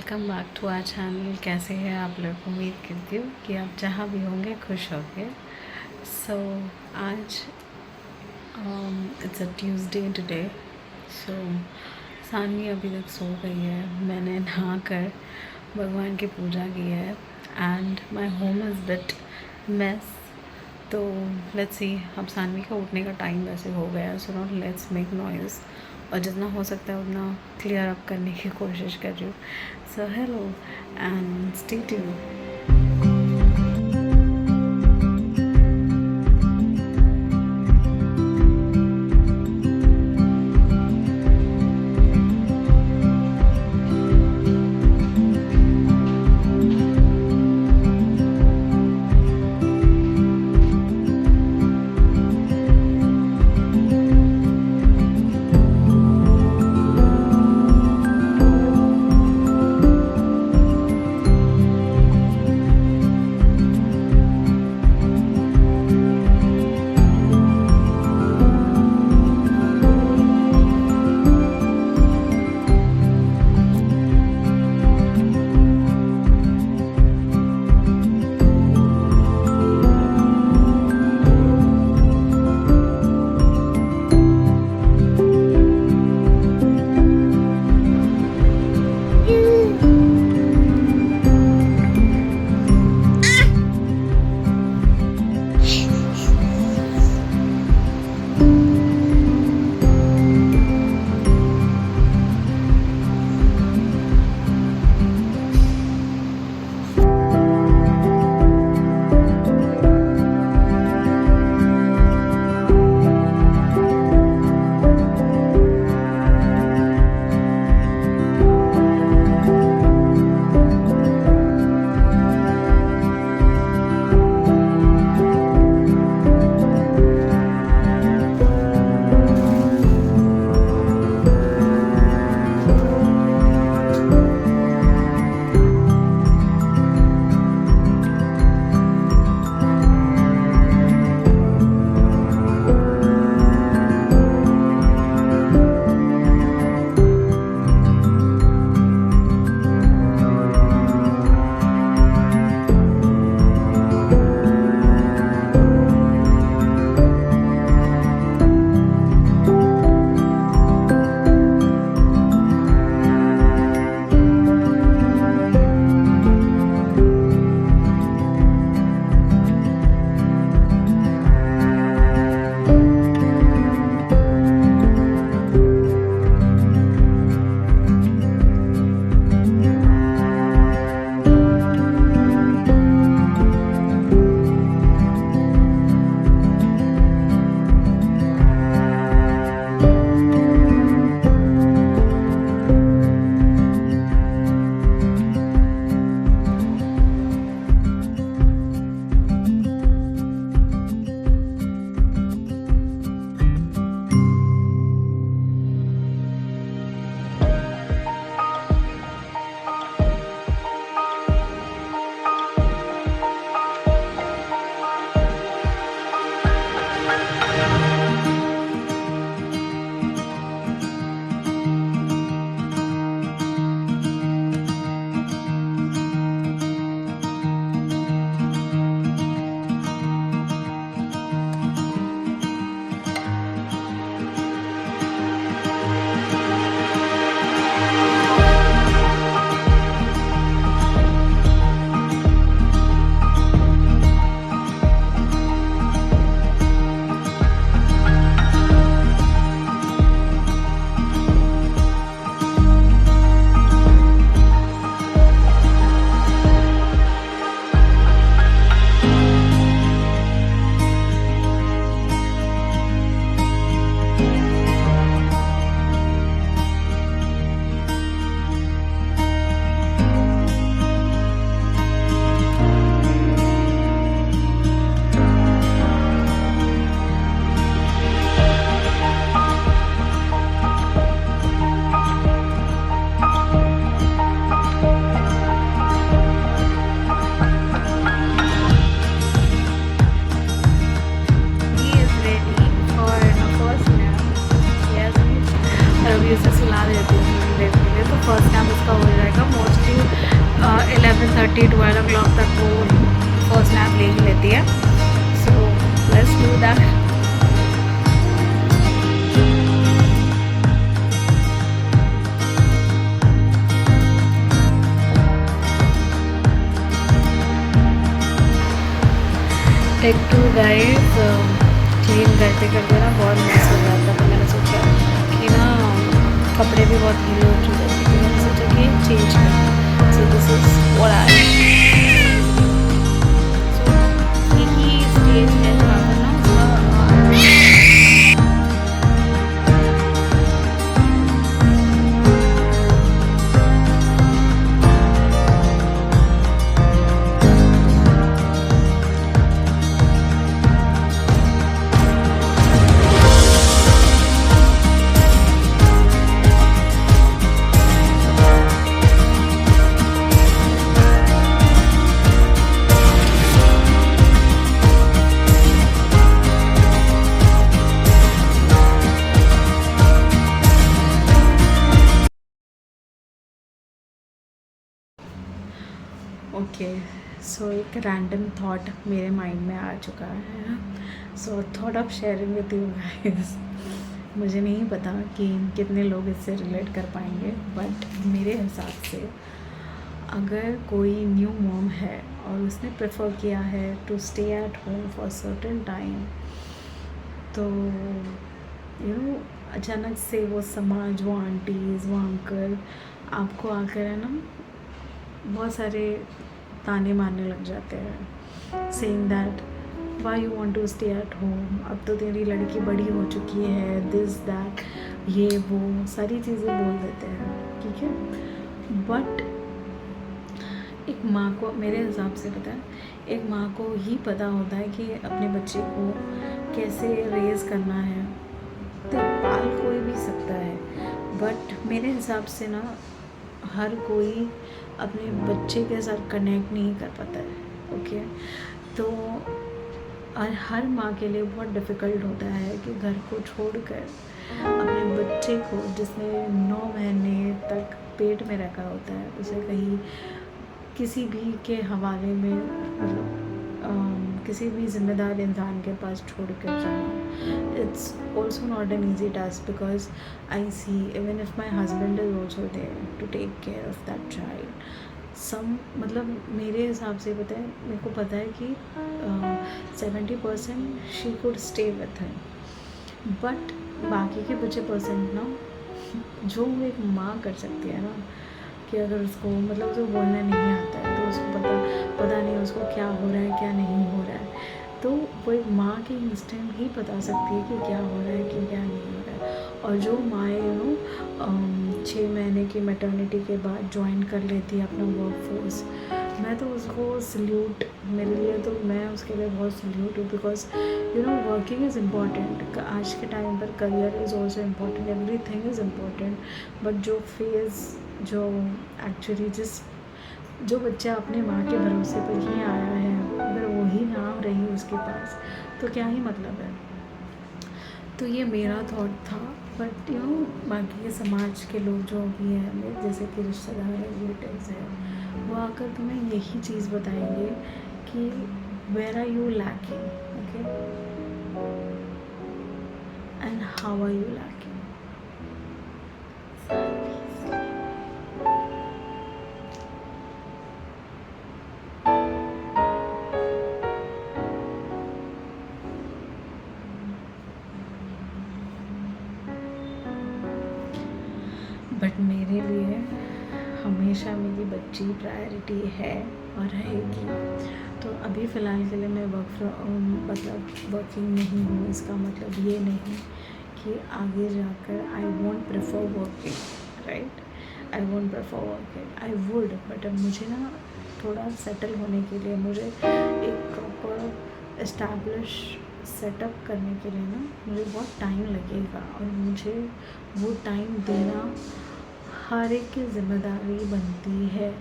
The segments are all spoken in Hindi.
Welcome back to our channel. कैसे हैं आप लोग? उम्मीद करती हूँ कि आप जहाँ भी होंगे खुश होंगे। सो आज इट्स अ ट्यूसडे टुडे। सो सानवी अभी तक सो गई है। मैंने नहा कर भगवान की पूजा की है and my home is bit mess. तो लेट्स सी, अब सानवी का उठने का टाइम वैसे हो गया, so not let's make noise और जितना हो सकता है उतना क्लियर अप करने की कोशिश कर रही हूँ। So hello and stay tuned. इसे सुला देती हूँ थोड़ी देर के लिए, तो फर्स्ट टाइम इसका हो जाएगा मोस्टली 11:30-12 तक वो फर्स्ट नैप ले ही लेती है. So let's do that. Take 2 guys. Clean करते करते ना बहुत मिस हो जाता, तो मैंने सोचा कि ना कपड़े भी बहुत गीले हो चुके थे, तो मैंने सोचा कि चेंज कर. So this is what I. So यही स्टेज है जहाँ पर ना उसका ओके. सो एक रैंडम थॉट मेरे माइंड में आ चुका है. So thought of sharing with you guys. मुझे नहीं पता कि कितने लोग इससे रिलेट कर पाएंगे, बट मेरे हिसाब से अगर कोई न्यू मॉम है और उसने प्रेफर किया है to stay at home for certain time, तो अचानक से वो समाज, वो आंटीज़, वो अंकल आपको आकर है ना बहुत सारे ताने मारने लग जाते हैं, saying that why you want to stay at home, अब तो तेरी लड़की बड़ी हो चुकी है, दिस दैट, ये वो सारी चीज़ें बोल देते हैं. ठीक है, बट एक माँ को मेरे हिसाब से पता है, एक माँ को ही पता होता है कि अपने बच्चे को कैसे रेज़ करना है. तो पाल कोई भी सकता है, बट मेरे हिसाब से ना हर कोई अपने बच्चे के साथ कनेक्ट नहीं कर पाता है. ओके, तो और हर माँ के लिए बहुत डिफ़िकल्ट होता है कि घर को छोड़कर अपने बच्चे को, जिसने 9 महीने तक पेट में रखा होता है, उसे कहीं किसी भी के हवाले में, मतलब किसी भी ज़िम्मेदार इंसान के पास छोड़ कर जाना, it's also not an easy task. Because I see even if my husband is also there to take care of that child, मतलब मेरे हिसाब से पता है, मेरे को पता है कि 70% she could stay with him, but बाकी के बचे परसेंट ना, जो एक माँ कर सकती है ना, कि अगर उसको मतलब उसको बोलना नहीं आता है, तो उसको पता नहीं उसको क्या हो रहा है, क्या नहीं हो रहा है, तो वो एक माँ की इंस्टेंट ही बता सकती है कि क्या हो रहा है, कि क्या नहीं हो रहा है. और जो माएँ 6 महीने की मैटरनिटी के बाद ज्वाइन कर लेती है अपना वर्क फोर्स, मैं तो उसको सल्यूट, मेरे लिए तो मैं उसके लिए बहुत सल्यूट हूँ. Because working is important. आज के टाइम पर career is also important, everything is important, but जो फेज़, जो एक्चुअली जो बच्चा अपने माँ के भरोसे पर ही आया है, अगर वो ही ना रही उसके पास, तो क्या ही मतलब है. तो ये मेरा थॉट था. बट बाकी के समाज के लोग जो भी हैं, जैसे कि रिश्तेदार, रिलेटिव्स हैं, वो आकर तुम्हें यही चीज़ बताएंगे कि where are you lacking, okay, and how are you lacking. But मेरे लिए हमेशा मेरी बच्ची प्रायोरिटी है और रहेगी. तो अभी फ़िलहाल के लिए मैं वर्किंग नहीं हूँ. इसका मतलब ये नहीं कि आगे जाकर I won't prefer working, right, I won't prefer working, I would, but अब मुझे ना थोड़ा सेटल होने के लिए, मुझे एक प्रॉपर इस्टेब्लिश सेटअप करने के लिए ना मुझे बहुत टाइम लगेगा, और मुझे वो टाइम देना हर एक की ज़िम्मेदारी बनती है.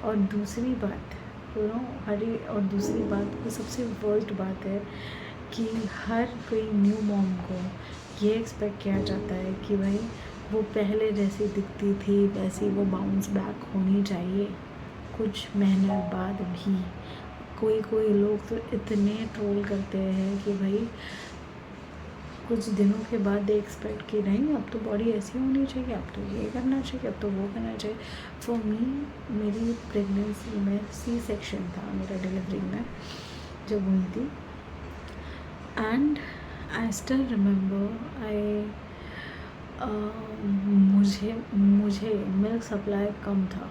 और दूसरी बात और दूसरी बात, वो सबसे वर्स्ट बात है कि हर कोई न्यू मॉम को ये एक्सपेक्ट किया जाता है कि भाई वो पहले जैसी दिखती थी वैसी वो बाउंस बैक होनी चाहिए. कुछ मेहनत बाद भी कोई लोग तो इतने ट्रोल करते हैं कि भाई कुछ दिनों के बाद दे एक्सपेक्ट कि नहीं अब तो बॉडी ऐसी होनी चाहिए, अब तो ये करना चाहिए, अब तो वो करना चाहिए। फॉर मी मेरी प्रेगनेंसी में सी सेक्शन था मेरा डिलीवरी में जब हुई थी। एंड आई स्टिल रिमेंबर मुझे मिल्क सप्लाई कम था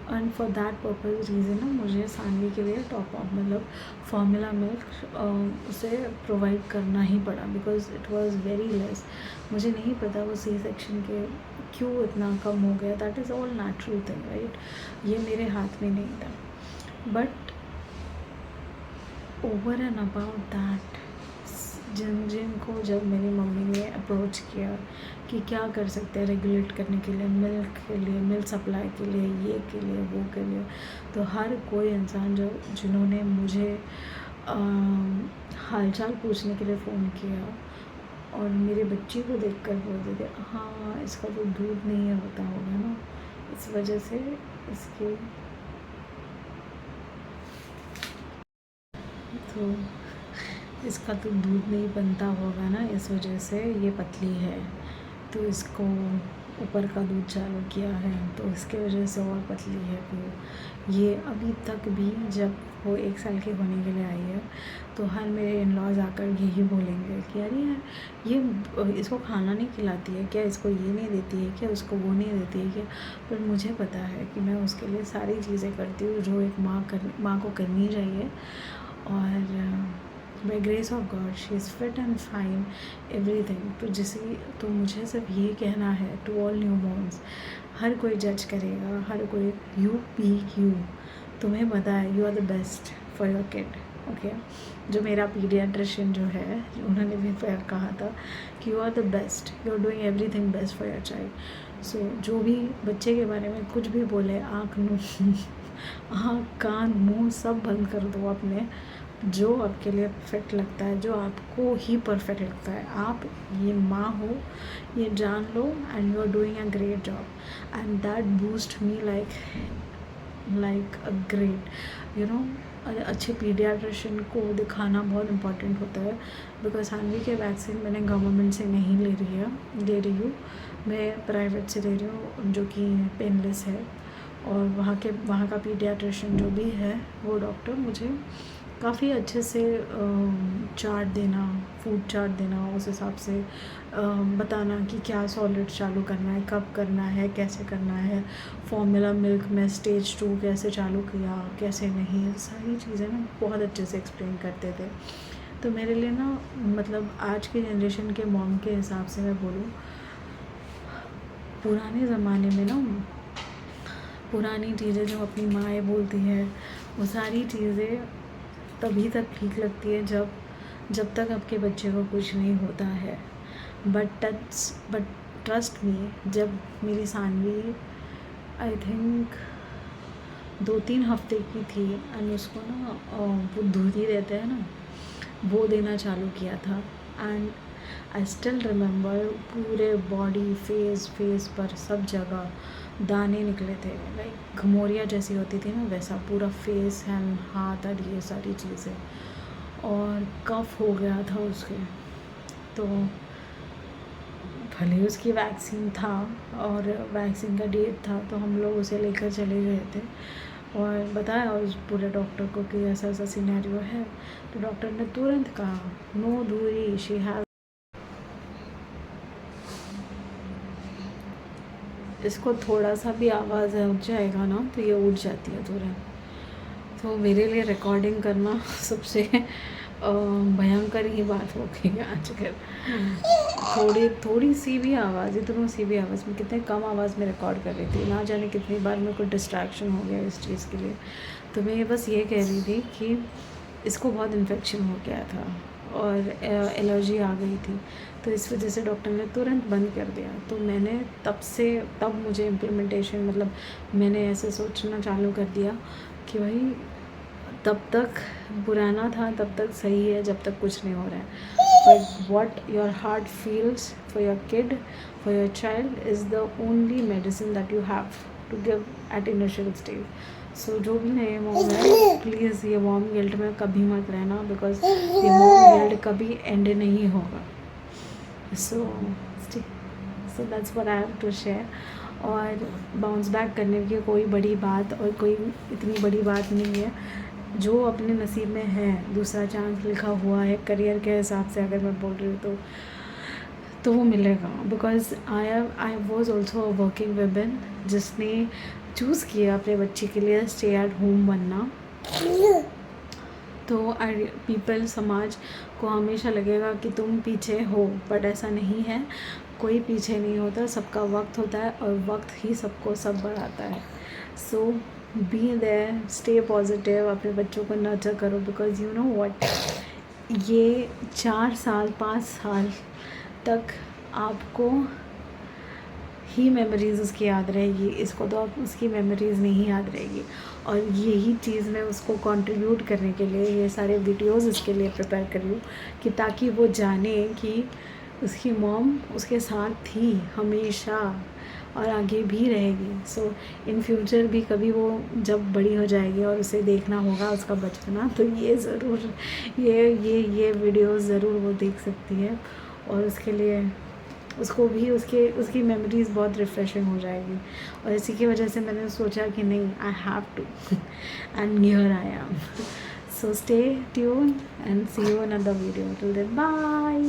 and for that purpose reason ना मुझे सानवी के लिए टॉप अप मतलब फॉर्मूला मिल्क उसे प्रोवाइड करना ही पड़ा because it was very less. मुझे नहीं पता वो सी सेक्शन के क्यों इतना कम हो गया। That is all natural thing right, ये मेरे हाथ में नहीं था। But over and about that जिनको जब मेरी मम्मी ने अप्रोच किया कि क्या कर सकते हैं रेगुलेट करने के लिए, मिल्क के लिए, मिल्क सप्लाई के लिए, ये के लिए, वो के लिए, तो हर कोई इंसान जिन्होंने मुझे हालचाल पूछने के लिए फ़ोन किया और मेरे बच्ची को देखकर बोलते थे हाँ इसका तो दूध नहीं होता होगा ना, इस वजह से इसके तो इसका तो दूध नहीं बनता होगा ना, इस वजह से ये पतली है, तो इसको ऊपर का दूध चालू किया है तो इसके वजह से और पतली है। तो ये अभी तक भी जब वो 1 साल की होने के लिए आई है तो हर मेरे इन लॉज आकर यही बोलेंगे कि अरे यार ये इसको खाना नहीं खिलाती है क्या, इसको ये नहीं देती है क्या, उसको वो नहीं देती है क्या। पर मुझे पता है कि मैं उसके लिए सारी चीज़ें करती हूँ जो एक माँ को करनी चाहिए। और by grace of God she is fit and fine everything. तो मुझे सिर्फ ये कहना है टू ऑल न्यू बॉर्न्स, हर कोई जज करेगा, हर कोई यू बी यू, तुम्हें पता है you are the best for your kid. Okay, जो मेरा पीडियाट्रिशियन जो है उन्होंने भी कहा था कि you are the best, you are doing everything best for your child. So जो भी बच्चे के बारे में कुछ भी बोले, आँख कान मुंह सब बंद कर दो अपने, जो आपके लिए परफेक्ट लगता है, जो आपको ही परफेक्ट लगता है। आप ये माँ हो ये जान लो and you are doing a great job and that boost me like a great you know. अच्छे पीडियाट्रिशियन को दिखाना बहुत इम्पॉर्टेंट होता है बिकॉज सानवी के वैक्सीन मैंने गवर्नमेंट से नहीं ले रही हूँ, मैं प्राइवेट से ले रही हूँ जो कि पेनलेस है। और वहाँ का पीडियाट्रिशियन जो भी है वो डॉक्टर मुझे काफ़ी अच्छे से चार्ट देना, फूड चार्ट देना, उस हिसाब से बताना कि क्या सॉलिड चालू करना है, कब करना है, कैसे करना है, फॉर्मूला मिल्क में स्टेज 2 कैसे चालू किया, कैसे नहीं, सारी चीज़ें ना बहुत अच्छे से एक्सप्लेन करते थे। तो मेरे लिए ना मतलब आज की जनरेशन के मॉम के हिसाब से मैं बोलूँ, पुराने ज़माने में ना पुरानी चीज़ें जो अपनी माएँ बोलती हैं वो सारी चीज़ें तभी तक ठीक लगती है जब तक आपके बच्चे को कुछ नहीं होता है। बट ट्रस्ट मी, जब मेरी सानवी आई थिंक 2-3 हफ्ते की थी एंड उसको ना वो दूधी रहते हैं ना वो देना चालू किया था एंड आई स्टिल रिमेंबर पूरे बॉडी फेस पर सब जगह दाने निकले थे, लाइक घमोरिया जैसी होती थी ना वैसा पूरा फेस एंड हाथ और ये सारी चीज़ें, और कफ हो गया था उसके। तो भले उसकी वैक्सीन था और वैक्सीन का डेट था तो हम लोग उसे लेकर चले गए थे और बताया उस पूरे डॉक्टर को कि ऐसा ऐसा सिनेरियो है। तो डॉक्टर ने तुरंत कहा नो दूरी, शी हैव, इसको थोड़ा सा भी आवाज़ उठ जाएगा ना तो ये उठ जाती है तुरंत। तो मेरे लिए रिकॉर्डिंग करना सबसे भयंकर ही बात हो गई आजकल। थोड़ी सी भी आवाज़, इतनी सी भी आवाज़ में, कितने कम आवाज़ में रिकॉर्ड कर रही थी, ना जाने कितनी बार मेरे को डिस्ट्रैक्शन हो गया इस चीज़ के लिए। तो मैं बस ये कह रही थी कि इसको बहुत इन्फेक्शन हो गया था और एलर्जी आ गई थी, तो इस वजह से डॉक्टर ने तुरंत बंद कर दिया। तो मैंने तब मुझे इम्प्लीमेंटेशन मतलब मैंने ऐसे सोचना चालू कर दिया कि भाई तब तक पुराना था तब तक सही है जब तक कुछ नहीं हो रहा है, but what your heart feels for your kid, for your child is the only medicine that you have. To give at initial stage. So जो भी नए मॉम है, प्लीज़ ये मॉम गिल्ट में कभी मत रहना, बिकॉज ये मॉम गिल्ट कभी एंड नहीं होगा. So that's what I have to share. और बाउंस बैक करने की कोई बड़ी बात और कोई इतनी बड़ी बात नहीं है. जो अपने नसीब में है, दूसरा चांस लिखा हुआ है करियर के हिसाब से, अगर मैं बोल रही हूँ तो वो मिलेगा. Because I was also a working women जिसने चूज़ किया अपने बच्चे के लिए स्टे एट होम बनना. तो पीपल, समाज को हमेशा लगेगा कि तुम पीछे हो, बट ऐसा नहीं है. कोई पीछे नहीं होता, सबका वक्त होता है और वक्त ही सबको सब बढ़ाता है. सो बी देयर, स्टे पॉजिटिव, अपने बच्चों को नर्चर करो. बिकॉज यू नो व्हाट, ये 4 साल 5 साल तक आपको ही मेमोरीज़ उसकी याद रहेगी, इसको तो आप उसकी मेमोरीज़ नहीं याद रहेगी. और यही चीज़ मैं उसको कंट्रीब्यूट करने के लिए ये सारे वीडियोस इसके लिए प्रिपेयर कर रही हूँ, कि ताकि वो जाने कि उसकी मॉम उसके साथ थी हमेशा और आगे भी रहेगी. सो इन फ्यूचर भी कभी वो जब बड़ी हो जाएगी और उसे देखना होगा उसका बचपना, तो ये ज़रूर ये वीडियोस ज़रूर वो देख सकती है. और उसके लिए उसको भी उसकी मेमोरीज़ बहुत रिफ़्रेशिंग हो जाएगी. और इसी की वजह से मैंने सोचा कि नहीं, I have to, and here I am. So stay tune and see you in another video. Till then, bye.